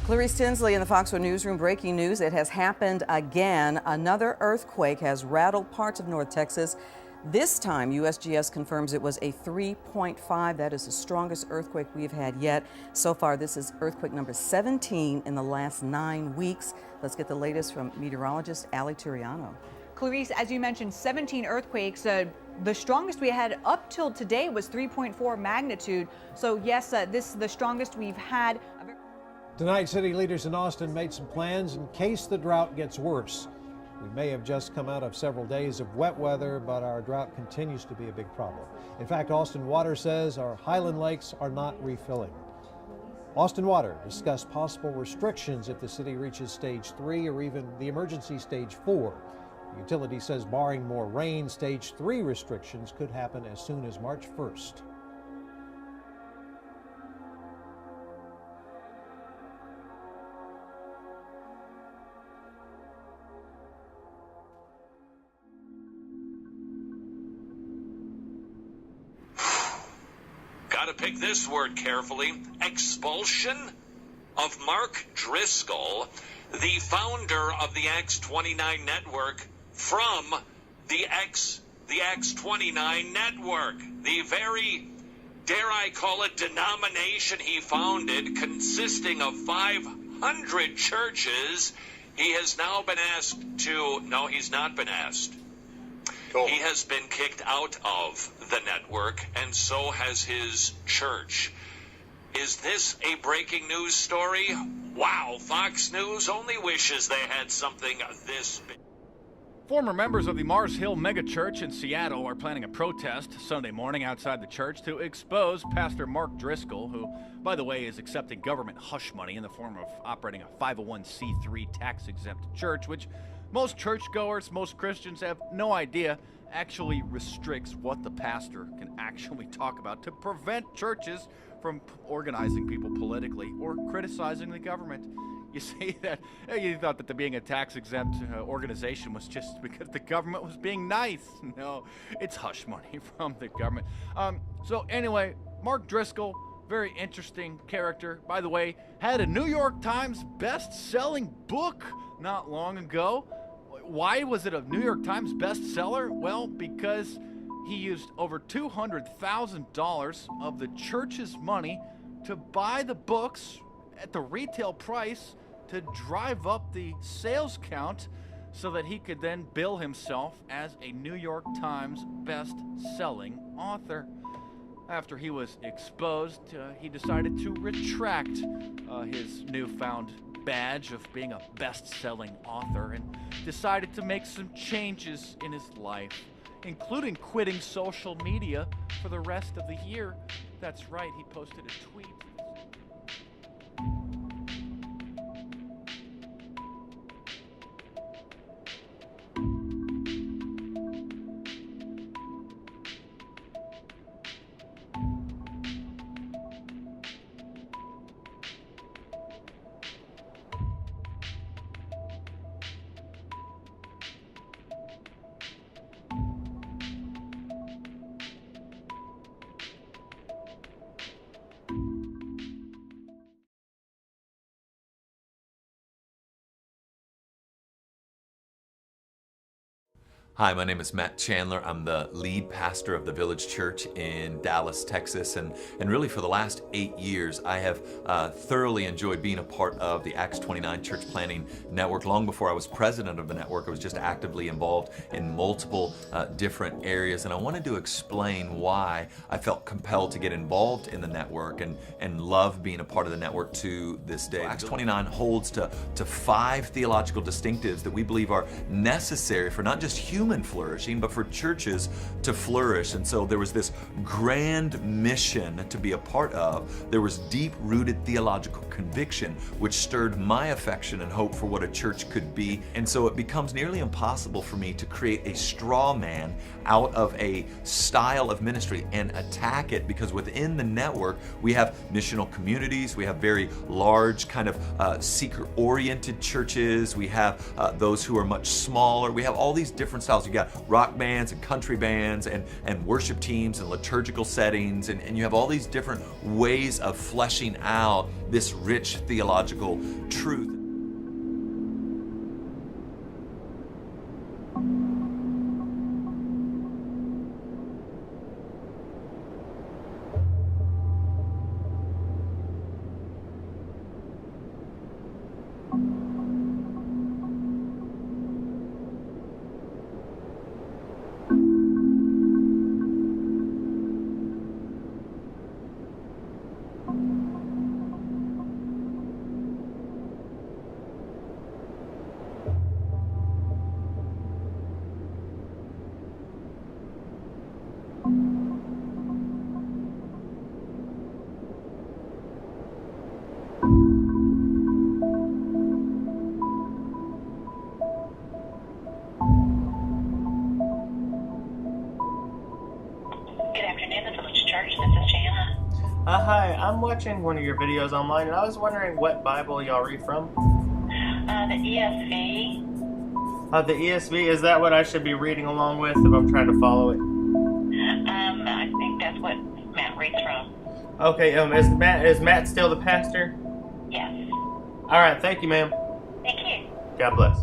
Clarice Tinsley in the Fox 4 Newsroom. Breaking news, it has happened again. Another earthquake has rattled parts of North Texas. This time, USGS confirms it was a 3.5. That is the strongest earthquake we've had yet. So far, this is earthquake number 17 in the last 9 weeks. Let's get the latest from meteorologist Ali Turiano. Clarice, as you mentioned, 17 earthquakes. The strongest we had up till today was 3.4 magnitude. So yes, this is the strongest we've had. Tonight, city leaders in Austin made some plans in case the drought gets worse. We may have just come out of several days of wet weather, but our drought continues to be a big problem. In fact, Austin Water says our Highland lakes are not refilling. Austin Water discussed possible restrictions if the city reaches stage 3 or even the emergency stage 4. The utility says barring more rain, stage 3 restrictions could happen as soon as March 1st. Gotta pick this word carefully. Expulsion of Mark Driscoll, the founder of the ACT29 network, from the ACT29 network. The very, dare I call it, denomination he founded, consisting of 500 churches. He has now been asked to, no, he's not been asked. He has been kicked out of the network, and so has his church. Is this a breaking news story? Wow, Fox News only wishes they had something this big. Former members of the Mars Hill megachurch in Seattle are planning a protest Sunday morning outside the church to expose Pastor Mark Driscoll, who, by the way, is accepting government hush money in the form of operating a 501c3 tax-exempt church, which most churchgoers, most Christians have no idea actually restricts what the pastor can actually talk about to prevent churches from organizing people politically or criticizing the government. You say that you thought that being a tax-exempt organization was just because the government was being nice. No, it's hush money from the government. So anyway, Mark Driscoll, very interesting character. By the way, had a New York Times best-selling book not long ago. Why was it a New York Times bestseller? Well, because he used over $200,000 of the church's money to buy the books at the retail price to drive up the sales count so that he could then bill himself as a New York Times best-selling author. After he was exposed, he decided to retract his newfound badge of being a best-selling author and decided to make some changes in his life, including quitting social media for the rest of the year. That's right, he posted a tweet. Hi, my name is Matt Chandler. I'm the lead pastor of the Village Church in Dallas, Texas. And really for the last 8 years, I have thoroughly enjoyed being a part of the ACT29 Church Planning Network. Long before I was president of the network, I was just actively involved in multiple different areas. And I wanted to explain why I felt compelled to get involved in the network and love being a part of the network to this day. ACT29 holds to 5 theological distinctives that we believe are necessary for not just human flourishing, but for churches to flourish. And so there was this grand mission to be a part of. There was deep-rooted theological conviction, which stirred my affection and hope for what a church could be. And so it becomes nearly impossible for me to create a straw man out of a style of ministry and attack it, because within the network, we have missional communities, we have very large kind of seeker-oriented churches, we have those who are much smaller, we have all these different styles. styles. You got rock bands and country bands and worship teams and liturgical settings, and you have all these different ways of fleshing out this rich theological truth. Hi, I'm watching one of your videos online, and I was wondering what Bible y'all read from? The ESV. The ESV, is that what I should be reading along with if I'm trying to follow it? I think that's what Matt reads from. Okay, is Matt still the pastor? Yes. Alright, thank you, ma'am. Thank you. God bless.